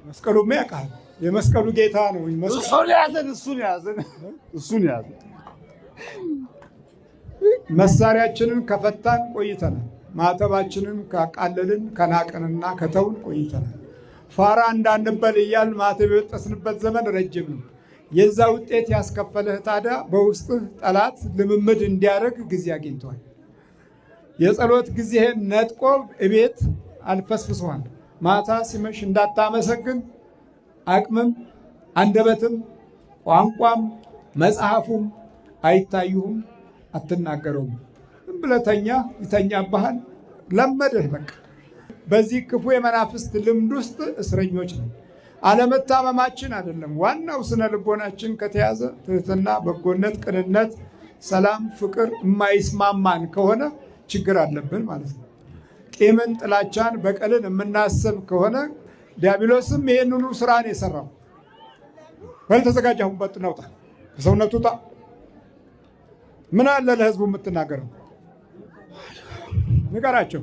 መስቀሉ የሚያውቃል የመስቀሉ ጌታ ነው እሱን ያዘን መሳሪያችንን ከፈታን ቆይተናል ማተባችንን ካቃለልን ከናቀንና ከተውን ቆይተናል ፋራ እንዳንበል እያል ማተብ የወጠስንበት ዘመን ረጅም ነው የዛ ውጤት ያስከፈለህ ታዲያ በውስጥህ ጠላት ልምምድ እንዲያደርግ ጊዜ አግኝቷል የጸሎት ጊዜህን ነጥቆ እቤት አልፈስፍሷል ማታ ሲመሽ እንዳታመሰግን አቅምም አንደበትም ቋንቋም መጽሐፉም አይታዩም አትናገረውም ብለተኛ ይተኛብሃል ለመደህ በቃ በዚህ ክፉ የመናፍስት ልምድ ውስጥ እስረኞች ነው አለመታመማችን አይደለም ዋናው ስነ ልቦናችን ከተያዘ ትህትና በጎነት ቅንነት ሰላም ፍቅር የማይስማማን ከሆነ ችግር አለብን ማለት ነው ቂምን ጥላቻን በቀልን የምናስብ ከሆነ ዲያብሎስም ይሄንኑ ስራ ነው የሰራው ወል ተዘጋጃሁን በጥናውታ ከሰውነቱ ጣ ምን አለ ለህዝቡ የምትናገረው ንገራቸው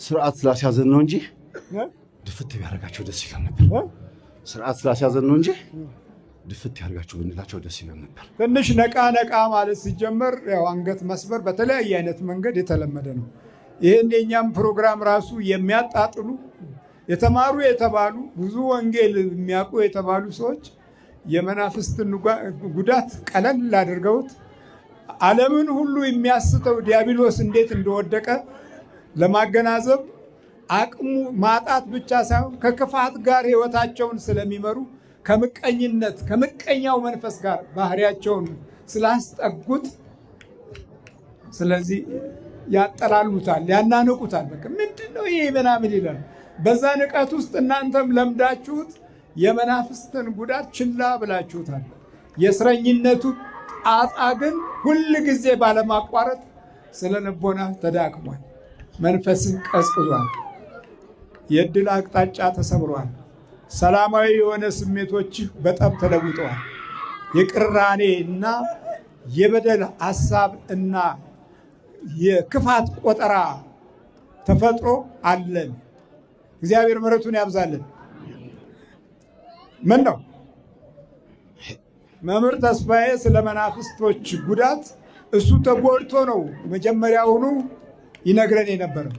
ስርዓት ስላስያዘን ነው እንጂ ድፍት ያደርጋቸው ደስ ይላል ነበር ስርዓት ስላስያዘን ነው እንጂ ድፍት ያደርጋቸው ብንላቸው ደስ ይላል ነበር ትንሽ ነቃ ማለት ሲጀመር ያው አንገት መስበር በተለያየ አይነት መንገድ የተለመደ ነው ይሄን የኛም ፕሮግራም ራሱ የሚያጣጥሉ የተማሩ የተባሉ ብዙ ወንጌል የሚያውቁ የተባሉ ሰዎች የመናፍስትን ጉዳት ቀለል አድርገውት ዓለምን ሁሉ የሚያስተው ዲያብሎስ እንዴት እንደወደቀ ለማገናዘብ አቅሙ ማጣት ብቻ ሳይሆን ከክፋት ጋር ህይወታቸውን ስለሚመሩ ከምቀኝነት ከምቀኛው መንፈስ ጋር ባህሪያቸውን ስላስጠጉት ስለዚህ ያጠላሉታል ያናንቁታል በቃ ምንድነው ይሄ ምናምን ይላል በዛ ንቀት ውስጥ እናንተም ለምዳችሁት የመናፍስትን ጉዳት ችላ ብላችሁታል የእስረኝነቱ ጣጣ ግን ሁሉ ጊዜ ባለማቋረጥ ስለነበና ተዳክሟል መንፈስን ቀስቅዟል የድል አቅጣጫ ተሰብሯል ሰላማዊ የሆነ ስሜቶች በጣም ተለውጠዋል የቅራኔና የበደል ሐሳብ እና የክፋት ቆጠራ ተፈጥሮ አለን እግዚአብሔር ምሕረቱን ያብዛልን ምን ነው መምህር ተስፋዬ ስለ መናፍስቶች ጉዳት እሱ ተጎድቶ ነው መጀመሪያውኑ ይነግረን የነበረው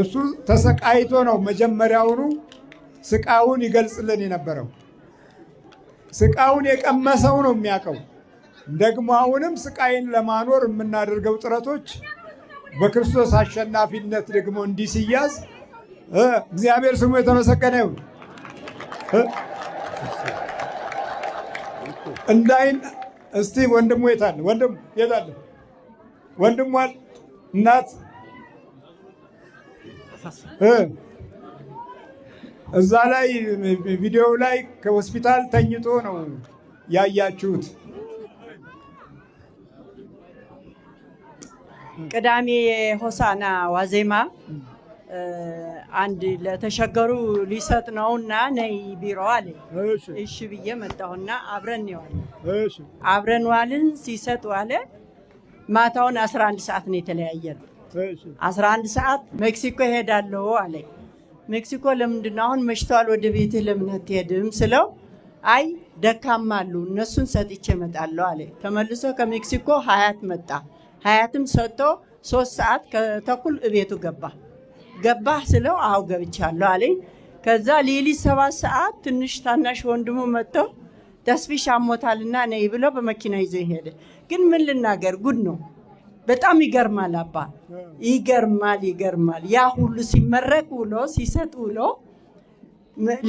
እሱ ተሰቃይቶ ነው መጀመሪያውኑ ስቃውን ይገልጽልን የነበረው ስቃውን የቀመሰው ነው የሚያቀው ደግሞ አሁንም ስቃይን ለማኖር የምናደርገው ጥረቶች በክርስቶስ አሸናፊነት ደግሞ እንዲስያዝ እግዚአብሔር ስሙ የተመሰገነ ይሁን እንዳይን እስቲ ወንድሙ የታለ ወንድሙ እናት እዛ ላይ ቪዲዮ ላይ ከሆስፒታል ተኝቶ ነው ያያችሁት ቅዳሜ ሆሳና ዋዜማ አንድ ለተሸገሩ ሊሰጥ ነውና ነይ ቢሮ አለ እሺ ብዬ መጣሁና አብረን ዋልን ሲሰጥ ዋለ ማታውን 11 ሰዓት ነው የተለያየነው 11 ሰዓት ሜክሲኮ ሄዳለሁ አለ ሜክሲኮ ለምንድነው አሁን መሽቷል ወደ ቤት ለምን አትሄድም ስለው አይ ደካማሉ እነሱን ሰጥቼ እመጣለሁ አለ ተመልሶ ከሜክሲኮ ሀያት መጣ ሀያትም ሰጥቶ 3 ሰዓት ከተኩል ቤቱ ገባ ስለው አው ገብቻለሁ አለኝ ከዛ ሌሊት 7 ሰዓት ትንሽ ታናሽ ወንድሙ መጥቶ ተስፊሽ አሞታልና ነይ ብሎ በመኪና ይዞ ሄደ ግን ምን ልናገር ጉድ ነው በጣም ይገርማል አባ ይገርማል ያ ሁሉ ሲመረቅ ውሎ ሲሰጥ ውሎ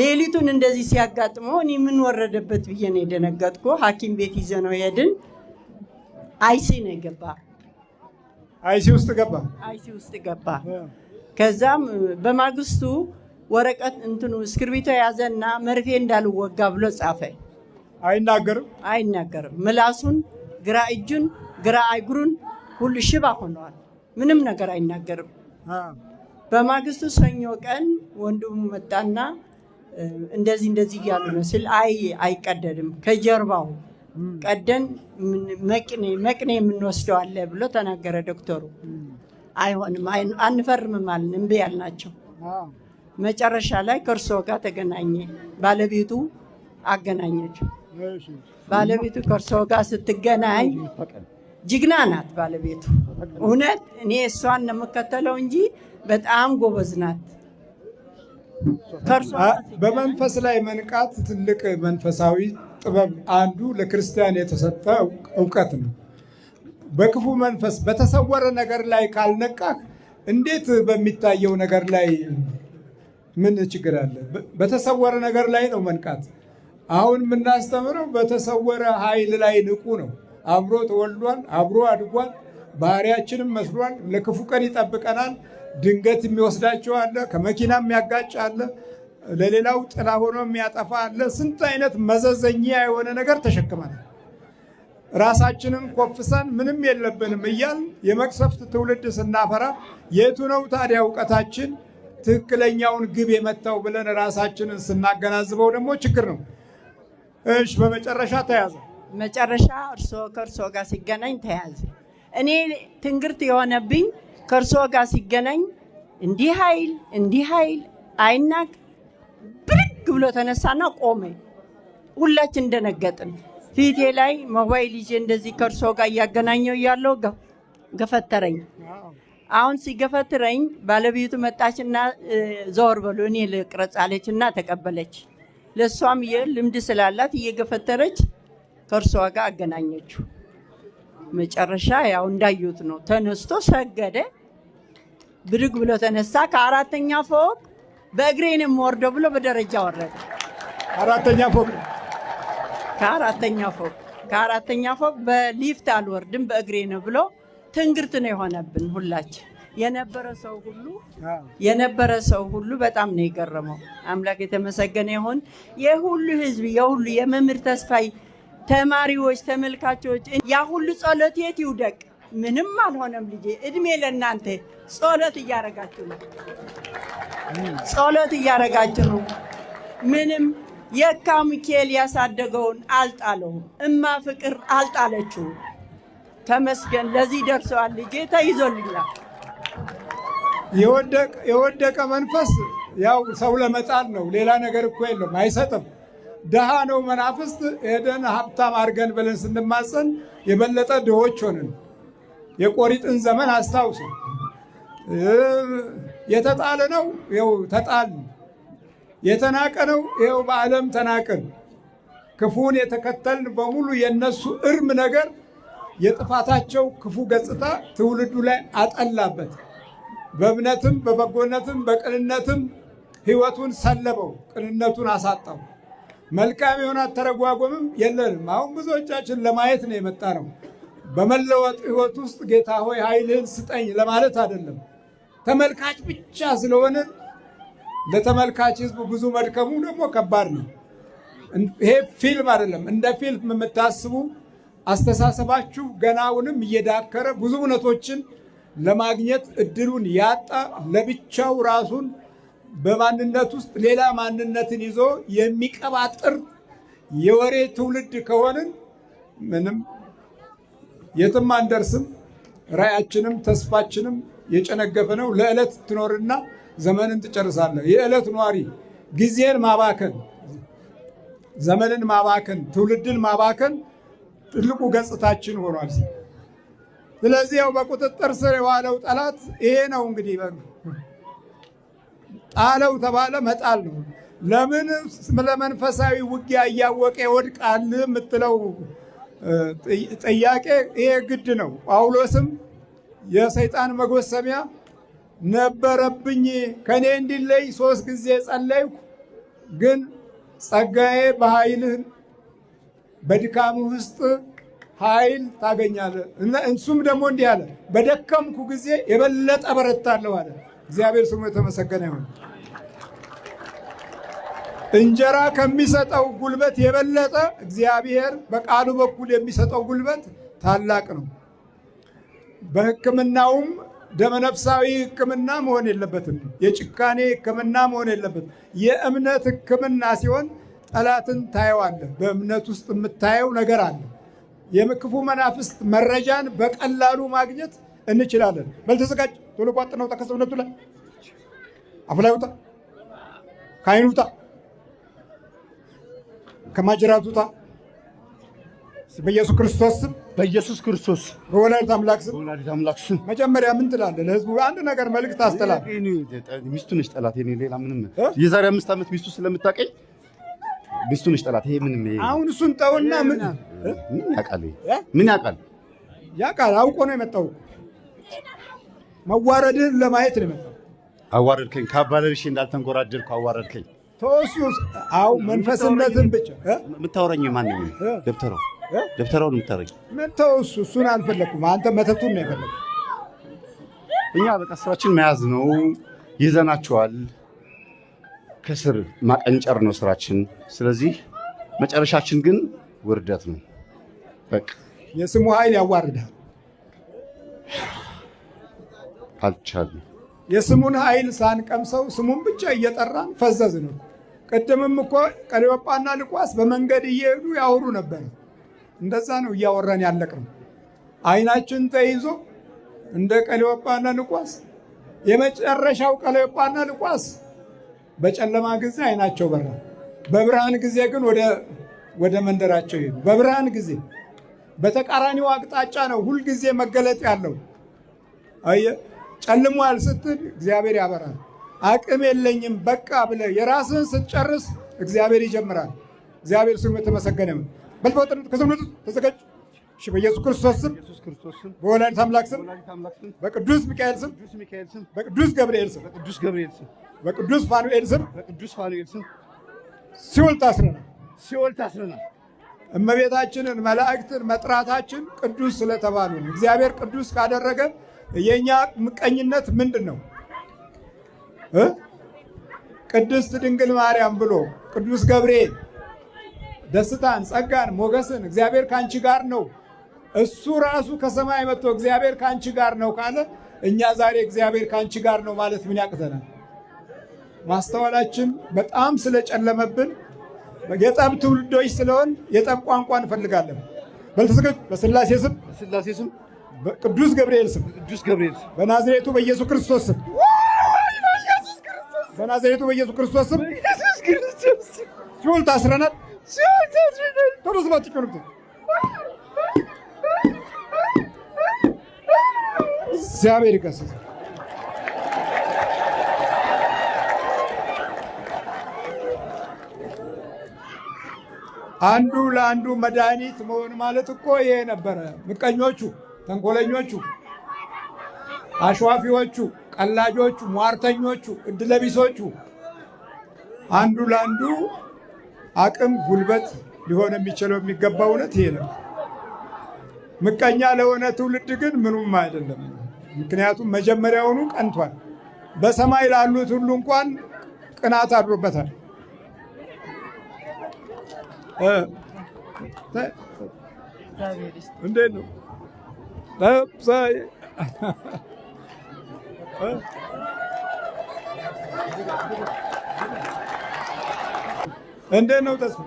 ሌሊቱን እንደዚህ ሲያጋጥመው እኔ ምን ወረደበት ብዬ ነው የደነገጥኩ ሐኪም ቤት ይዘ ነው ሄድን አይሲ ነው ገባ አይሲ ውስጥ ገባ ከዛም በማግስቱ ወረቀት እንትኑ እስክርቢቶ ያዘና መርፌ እንዳልወጋ ብሎ ጻፈ አይናገርም ምላሱን ግራ እጁን ግራ እግሩን ሁሉ ሽባ ሆኗል ምንም ነገር አይናገርም በማግስቱ ሰኞ ቀን ወንድሙ መጣና እንደዚህ ያሉ ነው ስል አይቀደድም ከጀርባው ቀደን መቅኔ የምንወስደው አለ ብሎ ተናገረ ዶክተሩ አይሆንም አንፈርምም አልን እምቢ ያልናቸው መጨረሻ ላይ ከእርሶ ጋር ተገናኘ። ባለቤቱ አገናኘችው። ባለቤቱ ከእርሶ ጋር ስትገናኝ ጅግና ናት ባለቤቱ። እውነት እኔ እሷን ነው የምከተለው እንጂ በጣም ጎበዝ ናት። በመንፈስ ላይ መንቃት ትልቅ መንፈሳዊ ጥበብ አንዱ ለክርስቲያን የተሰጠ እውቀት ነው። በክፉ መንፈስ በተሰወረ ነገር ላይ ካልነቃህ እንዴት በሚታየው ነገር ላይ ምን ችግር አለ? በተሰወረ ነገር ላይ ነው መንቃት። አሁን የምናስተምረው በተሰወረ ኃይል ላይ ንቁ ነው። አብሮ ተወልዷል፣ አብሮ አድጓል፣ ባህሪያችንም መስሏል። ለክፉ ቀን ይጠብቀናል። ድንገት የሚወስዳቸው አለ፣ ከመኪና የሚያጋጭ አለ፣ ለሌላው ጥላ ሆኖ የሚያጠፋ አለ። ስንት አይነት መዘዘኛ የሆነ ነገር ተሸክመናል። ራሳችንን ኮፍሰን ምንም የለብንም እያል የመቅሰፍት ትውልድ ስናፈራ የቱ ነው ታዲያ እውቀታችን ትክክለኛውን ግብ የመታው ብለን ራሳችንን ስናገናዝበው ደግሞ ችግር ነው። እሺ፣ በመጨረሻ ተያዘ። መጨረሻ ከእርሶ ጋር ሲገናኝ ተያዘ። እኔ ትንግርት የሆነብኝ ከእርሶ ጋር ሲገናኝ እንዲህ ኃይል አይናቅ ብድግ ብሎ ተነሳና ቆመ። ሁላችን እንደነገጥን። ፊቴ ላይ ሞባይል ይዤ እንደዚህ ከእርሶ ጋር እያገናኘው እያለው ገፈተረኝ። አሁን ሲገፈትረኝ ባለቤቱ መጣችና ዘወር በሉ እኔ ልቅረጽ አለችና ተቀበለች። ለእሷም ልምድ ስላላት እየገፈተረች ከእርሷ ጋር አገናኘችው። መጨረሻ ያው እንዳዩት ነው። ተነስቶ ሰገደ። ብድግ ብሎ ተነሳ። ከአራተኛ ፎቅ በእግሬንም ወርዶ ብሎ በደረጃ ወረደ። ከአራተኛ ፎቅ በሊፍት አልወርድም በእግሬ ነው ብሎ ትንግርት ነው የሆነብን ሁላችን። የነበረ ሰው ሁሉ በጣም ነው የገረመው። አምላክ የተመሰገነ ይሁን። የሁሉ ህዝብ የሁሉ የመምህር ተስፋይ ተማሪዎች፣ ተመልካቾች ያ ሁሉ ጸሎት የት ይውደቅ? ምንም አልሆነም ልጄ። እድሜ ለእናንተ ጸሎት እያረጋችሁ ነው። ምንም የካ ሚካኤል ያሳደገውን አልጣለውም። እማ ፍቅር አልጣለችው። ተመስገን ለዚህ ደርሰዋል ልጄ። ተይዞልኛል። የወደቀ መንፈስ ያው ሰው ለመጣል ነው። ሌላ ነገር እኮ የለም፣ አይሰጥም። ድሃ ነው መናፍስት። ሄደን ሀብታም አድርገን ብለን ስንማጸን የበለጠ ድሆች ሆንን። የቆሪጥን ዘመን አስታውሱ። የተጣለ ነው ይኸው ተጣል፣ የተናቀ ነው ይኸው በዓለም ተናቅን። ክፉን የተከተልን በሙሉ የነሱ እርም ነገር የጥፋታቸው ክፉ ገጽታ ትውልዱ ላይ አጠላበት። በእምነትም በበጎነትም በቅንነትም ህይወቱን ሰለበው፣ ቅንነቱን አሳጣው። መልካም የሆነ አተረጓጎምም የለንም። አሁን ብዙዎቻችን ለማየት ነው የመጣ ነው። በመለወጥ ህይወት ውስጥ ጌታ ሆይ ኃይልህን ስጠኝ ለማለት አይደለም። ተመልካች ብቻ ስለሆነ ለተመልካች ህዝብ ብዙ መድከሙ ደግሞ ከባድ ነው። ይሄ ፊልም አይደለም። እንደ ፊልም የምታስቡ አስተሳሰባችሁ ገናውንም እየዳከረ ብዙ እውነቶችን ለማግኘት እድሉን ያጣ ለብቻው ራሱን በማንነት ውስጥ ሌላ ማንነትን ይዞ የሚቀባጥር የወሬ ትውልድ ከሆንን ምንም የትም አንደርስም። ራእያችንም ተስፋችንም የጨነገፈ ነው። ለዕለት ትኖርና ዘመንን ትጨርሳለህ። የዕለት ኗሪ ጊዜን ማባከን፣ ዘመንን ማባከን፣ ትውልድን ማባከን ትልቁ ገጽታችን ሆኗል። ስለዚህ ያው በቁጥጥር ስር የዋለው ጠላት ይሄ ነው። እንግዲህ ጣለው ተባለ መጣል ነው። ለምን ለመንፈሳዊ ውጊያ እያወቀ ይወድቃል የምትለው ጥያቄ ይሄ ግድ ነው። ጳውሎስም የሰይጣን መጎሰሚያ ነበረብኝ፣ ከኔ እንዲለይ 3 ጊዜ ጸለይኩ፣ ግን ጸጋዬ በኃይልህ በድካሙ ውስጥ ኃይል ታገኛለህ። እሱም ደግሞ እንዲህ አለ፣ በደከምኩ ጊዜ የበለጠ በረታለሁ አለ። እግዚአብሔር ስሙ የተመሰገነ ይሁን። እንጀራ ከሚሰጠው ጉልበት የበለጠ እግዚአብሔር በቃሉ በኩል የሚሰጠው ጉልበት ታላቅ ነው። በሕክምናውም ደመነፍሳዊ ሕክምና መሆን የለበትም። የጭካኔ ሕክምና መሆን የለበትም። የእምነት ሕክምና ሲሆን ጠላትን ታየዋለህ። በእምነት ውስጥ የምታየው ነገር አለ። የክፉ መናፍስት መረጃን በቀላሉ ማግኘት እንችላለን። በልተዘጋጅ ቶሎ ቋጥ ነው። ጠቀስ እምነቱ ላይ አፍ ላይ ውጣ ከዓይኑ ውጣ፣ ከማጅራቱ ውጣ። በኢየሱስ ክርስቶስ ስም፣ በኢየሱስ ክርስቶስ፣ በወላዲተ አምላክ ስም፣ በወላዲተ አምላክ ስም። መጀመሪያ ምን ትላለህ? ለህዝቡ አንድ ነገር መልእክት አስተላልፍ። ሚስቱ ነች ጠላት። እኔ ሌላ ምንም የዛሬ 5 ዓመት ሚስቱ ስለምታውቀኝ ሚስቱ ነች ጠላት። ይሄ ምንም አሁን እሱን ተውና ምን ያውቃል? ምን ያውቃል? ያውቃል። አውቆ ነው የመጣው። መዋረድህን ለማየት ነው የመጣው። አዋረድከኝ። ካባለብሽ እንዳልተንጎራደድኩ አዋረድከኝ። ተወሱስ አው መንፈስነትን ብቻ የምታወራኝ ማን ነው? ደብተራውን የምታወራኝ ምን? ተወሱ እሱን አልፈለኩም። አንተ መተቱን ነው የፈለኩት። እኛ በቃ ስራችን መያዝ ነው። ይዘናቸዋል። ከስር ማቀንጨር ነው ስራችን። ስለዚህ መጨረሻችን ግን ውርደት ነው። በቃ የስሙ ኃይል ያዋርዳል። አልቻልንም። የስሙን ኃይል ሳንቀምሰው ስሙን ብቻ እየጠራን ፈዘዝ ነው። ቅድምም እኮ ቀለዮጳና ልቋስ በመንገድ እየሄዱ ያወሩ ነበር። እንደዛ ነው እያወራን ያለቅነው። አይናችን ተይዞ እንደ ቀለዮጳና ልቋስ። የመጨረሻው ቀለዮጳና ልቋስ በጨለማ ጊዜ አይናቸው በራ፣ በብርሃን ጊዜ ግን ወደ መንደራቸው ሄዱ። በብርሃን ጊዜ በተቃራኒው አቅጣጫ ነው ሁልጊዜ መገለጥ ያለው። አየህ፣ ጨልሟል ስትል እግዚአብሔር ያበራል። አቅም የለኝም በቃ ብለህ የራስህን ስትጨርስ እግዚአብሔር ይጀምራል። እግዚአብሔር ስሙ የተመሰገነ ነው። በልቦጥነት ከሰውነቱ ተዘጋጅ። እሺ፣ በኢየሱስ ክርስቶስ ስም፣ በወላዲተ አምላክ ስም፣ በቅዱስ ሚካኤል ስም፣ በቅዱስ ገብርኤል ስም፣ በቅዱስ ፋኑኤል ስም ሲኦል ታስረናል። እመቤታችንን መላእክትን መጥራታችን ቅዱስ ስለተባሉ ነው። እግዚአብሔር ቅዱስ ካደረገ የኛ ምቀኝነት ምንድን ነው? ቅድስት ድንግል ማርያም ብሎ ቅዱስ ገብርኤል ደስታን፣ ጸጋን፣ ሞገስን እግዚአብሔር ካንቺ ጋር ነው፣ እሱ ራሱ ከሰማይ መጥቶ እግዚአብሔር ካንቺ ጋር ነው ካለ እኛ ዛሬ እግዚአብሔር ካንቺ ጋር ነው ማለት ምን ያቅተናል? ማስተዋላችን በጣም ስለጨለመብን የጠብ ትውልዶች ስለሆን የጠብ ቋንቋ እንፈልጋለን። በልተሰገድ በስላሴ ስም በቅዱስ ገብርኤል ስም በናዝሬቱ በኢየሱስ ክርስቶስ ስም ሲኦል ታስረናል። ተረስባት ይቀርብ እግዚአብሔር ይቀስስ። አንዱ ለአንዱ መድኃኒት መሆን ማለት እኮ ይሄ ነበረ። ምቀኞቹ፣ ተንኮለኞቹ፣ አሸዋፊዎቹ፣ ቀላጆቹ፣ ሟርተኞቹ፣ እድለቢሶቹ አንዱ ለአንዱ አቅም ጉልበት ሊሆን የሚችለው የሚገባው እውነት ይሄ ነው። ምቀኛ ለሆነ ትውልድ ግን ምኑም አይደለም። ምክንያቱም መጀመሪያውኑ ቀንቷል። በሰማይ ላሉት ሁሉ እንኳን ቅናት አድሮበታል። እንዴት ነው? እንዴት ነው? ተስፋ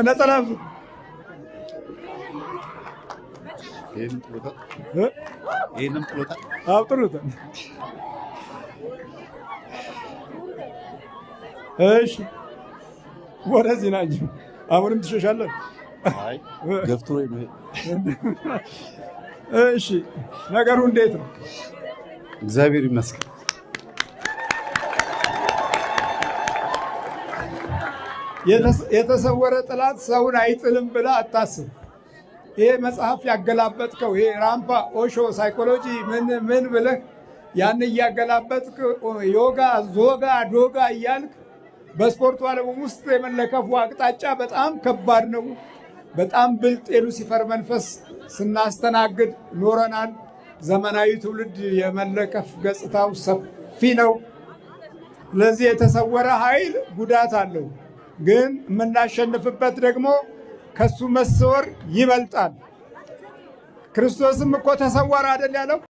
ነጠላ ይሄንም ጥሎታ አውጥሩታል። እሺ፣ ወደዚህ ናችሁ። አሁንም ትሸሻለን። አይ ገፍትሮ ነው። እሺ፣ ነገሩ እንዴት ነው? እግዚአብሔር ይመስገን። የተሰወረ ጠላት ሰውን አይጥልም ብለህ አታስብ። ይሄ መጽሐፍ ያገላበጥከው ይሄ ራምፓ ኦሾ ሳይኮሎጂ ምን ብለህ ያን እያገላበጥክ ዮጋ ዞጋ ዶጋ እያልክ በስፖርቱ ዓለም ውስጥ የመለከፉ አቅጣጫ በጣም ከባድ ነው። በጣም ብልጥ የሉሲፈር መንፈስ ስናስተናግድ ኖረናል። ዘመናዊ ትውልድ የመለከፍ ገጽታው ሰፊ ነው። ስለዚህ የተሰወረ ኃይል ጉዳት አለው፣ ግን የምናሸንፍበት ደግሞ ከሱ መሰወር ይበልጣል። ክርስቶስም እኮ ተሰወረ አይደል ያለው?